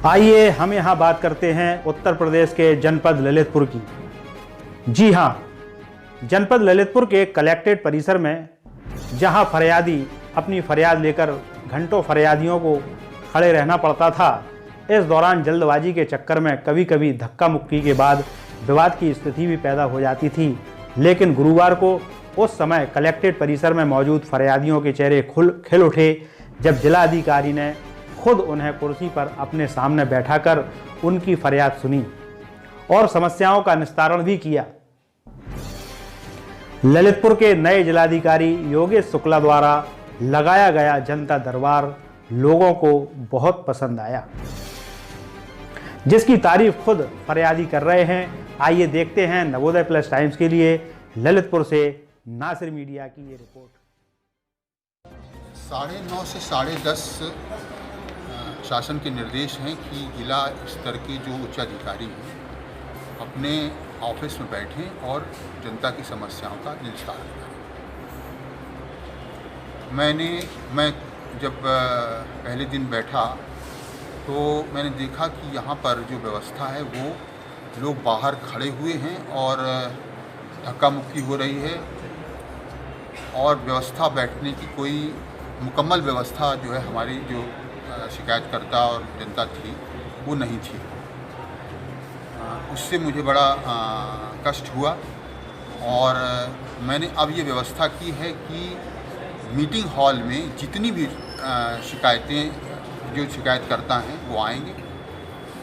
आइए हम यहाँ बात करते हैं उत्तर प्रदेश के जनपद ललितपुर की। जी हाँ, जनपद ललितपुर के कलेक्ट्रेट परिसर में जहाँ फरियादी अपनी फरियाद लेकर घंटों फरियादियों को खड़े रहना पड़ता था, इस दौरान जल्दबाजी के चक्कर में कभी कभी धक्का मुक्की के बाद विवाद की स्थिति भी पैदा हो जाती थी। लेकिन गुरुवार को उस समय कलेक्ट्रेट परिसर में मौजूद फरियादियों के चेहरे खिल उठे जब जिलाधिकारी ने खुद उन्हें कुर्सी पर अपने सामने बैठाकर उनकी फरियाद सुनी और समस्याओं का निस्तारण भी किया। ललितपुर के नए जिलाधिकारी योगेश शुक्ला द्वारा लगाया गया जनता दरबार लोगों को बहुत पसंद आया, जिसकी तारीफ खुद फरियादी कर रहे हैं। आइए देखते हैं नवोदय प्लस टाइम्स के लिए ललितपुर से नासिर मीडिया की ये रिपोर्ट। 9:30 से 10:30 शासन के निर्देश हैं कि जिला स्तर के जो उच्च अधिकारी हैं अपने ऑफिस में बैठें और जनता की समस्याओं का निस्तारण करें। मैं जब पहले दिन बैठा तो मैंने देखा कि यहाँ पर जो व्यवस्था है वो लोग बाहर खड़े हुए हैं और धक्का मुक्की हो रही है और व्यवस्था बैठने की कोई मुकम्मल व्यवस्था जो है हमारी जो शिकायतकर्ता और जनता थी वो नहीं थी। उससे मुझे बड़ा कष्ट हुआ और मैंने अब ये व्यवस्था की है कि मीटिंग हॉल में जितनी भी शिकायतें जो शिकायतकर्ता हैं वो आएंगे,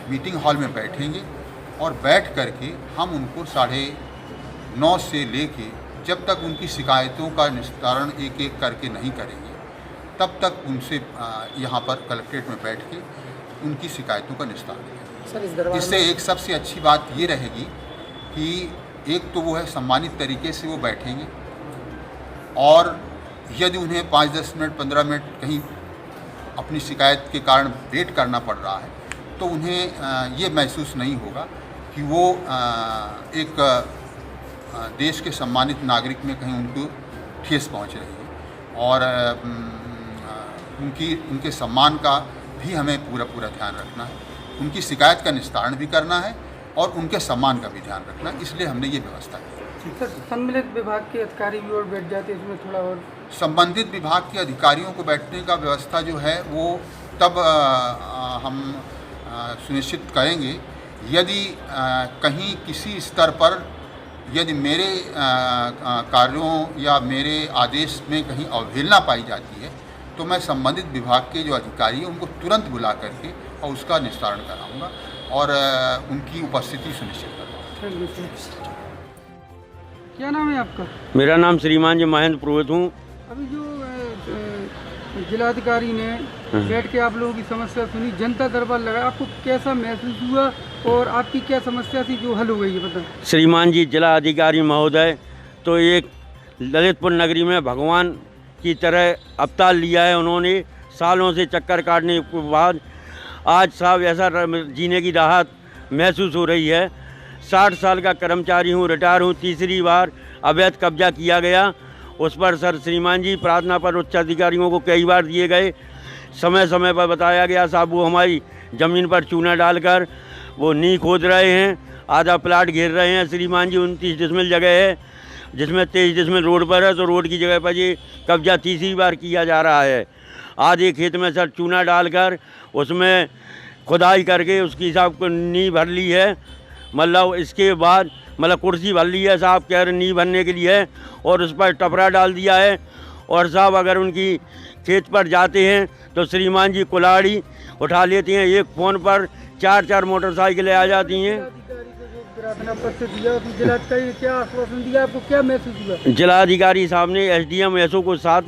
मीटिंग हॉल में बैठेंगे और बैठ करके हम उनको 9:30 से लेके जब तक उनकी शिकायतों का निस्तारण एक एक करके नहीं करेंगे तब तक उनसे यहाँ पर कलेक्ट्रेट में बैठ के उनकी शिकायतों का निस्तारण करें। इससे एक सबसे अच्छी बात ये रहेगी कि एक तो वो है सम्मानित तरीके से वो बैठेंगे और यदि उन्हें 5-10 मिनट 15 मिनट कहीं अपनी शिकायत के कारण वेट करना पड़ रहा है तो उन्हें ये महसूस नहीं होगा कि वो एक देश के सम्मानित नागरिक में कहीं उनको ठेस पहुंच रही है। और उनके सम्मान का भी हमें पूरा ध्यान रखना है, उनकी शिकायत का निस्तारण भी करना है और उनके सम्मान का भी ध्यान रखना है, इसलिए हमने ये व्यवस्था की। सर, सम्मिलित विभाग के अधिकारी भी और बैठ जाते हैं इसमें थोड़ा और संबंधित विभाग के अधिकारियों को बैठने का व्यवस्था जो है वो तब हम सुनिश्चित करेंगे यदि कहीं किसी स्तर पर यदि मेरे कार्यों या मेरे आदेश में कहीं अवहेलना पाई जाती है तो मैं संबंधित विभाग के जो अधिकारी हैं उनको तुरंत बुला करके और उसका निस्तारण कराऊंगा और उनकी उपस्थिति सुनिश्चित करूँगा। क्या नाम है आपका? मेरा नाम श्रीमान जी महेंद्र पुरोहित हूँ। अभी जो जिलाधिकारी ने बैठ के आप लोगों की समस्या सुनी, जनता दरबार लगा, आपको कैसा महसूस हुआ और आपकी क्या समस्या थी जो हल हो गई है बताएं? श्रीमान जी जिला अधिकारी महोदय तो एक ललितपुर नगरी में भगवान की तरह अवतार लिया है। उन्होंने सालों से चक्कर काटने के बाद आज साहब ऐसा जीने की राहत महसूस हो रही है। 60 साल का कर्मचारी हूँ, रिटायर हूँ, तीसरी बार अवैध कब्जा किया गया। उस पर सर श्रीमान जी प्रार्थना पर उच्च अधिकारियों को कई बार दिए गए, समय समय पर बताया गया साहब वो हमारी ज़मीन पर चूना डालकर वो नी खोद रहे हैं, आधा प्लाट घेर रहे हैं। श्रीमान जी 29 डिसमिल जगह है जिसमें 23 डिसमिल रोड पर है, तो रोड की जगह पर ये कब्जा तीसरी बार किया जा रहा है। आधे खेत में सर चूना डालकर उसमें खुदाई करके उसकी साहब को नी भर ली है, मतलब इसके बाद मतलब कुर्सी भर ली है साहब, कह रहे नी भरने के लिए है और उस पर टपरा डाल दिया है। और साहब अगर उनकी खेत पर जाते हैं तो श्रीमान जी कुल्हाड़ी उठा लेते हैं, एक फ़ोन पर 4-4 मोटरसाइकिलें आ जाती हैं। क्या आश्वासन दिया आपको, क्या महसूस हुआ? जिलाधिकारी साहब ने SDM SO को साथ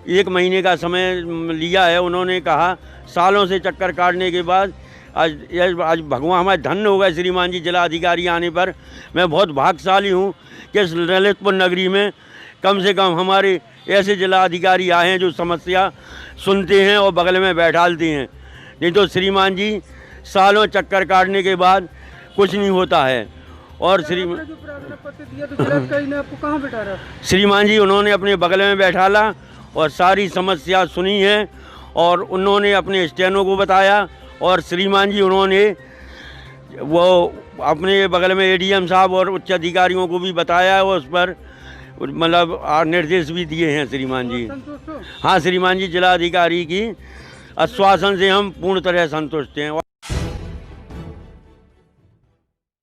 1 महीने का समय लिया है। उन्होंने कहा सालों से चक्कर काटने के बाद आज भगवान हमारे धन्य हो गए श्रीमान जी जिला अधिकारी आने पर। मैं बहुत भाग्यशाली हूँ कि इस ललितपुर नगरी में कम से कम हमारे ऐसे जिला अधिकारी आए हैं जो समस्या सुनते हैं और बगल में बैठालते हैं। नहीं तो श्रीमान जी सालों चक्कर काटने के बाद कुछ नहीं होता है। और श्रीमान जी उन्होंने अपने बगल में बैठाला और सारी समस्या सुनी है और उन्होंने अपने स्टेनो को बताया और श्रीमान जी उन्होंने वो अपने बगल में एडीएम साहब और उच्च अधिकारियों को भी बताया है, उस पर मतलब निर्देश भी दिए हैं श्रीमान जी। संतुष्ट हो? हाँ श्रीमान जी, जिला अधिकारी की आश्वासन से हम पूर्ण तरह संतुष्ट हैं।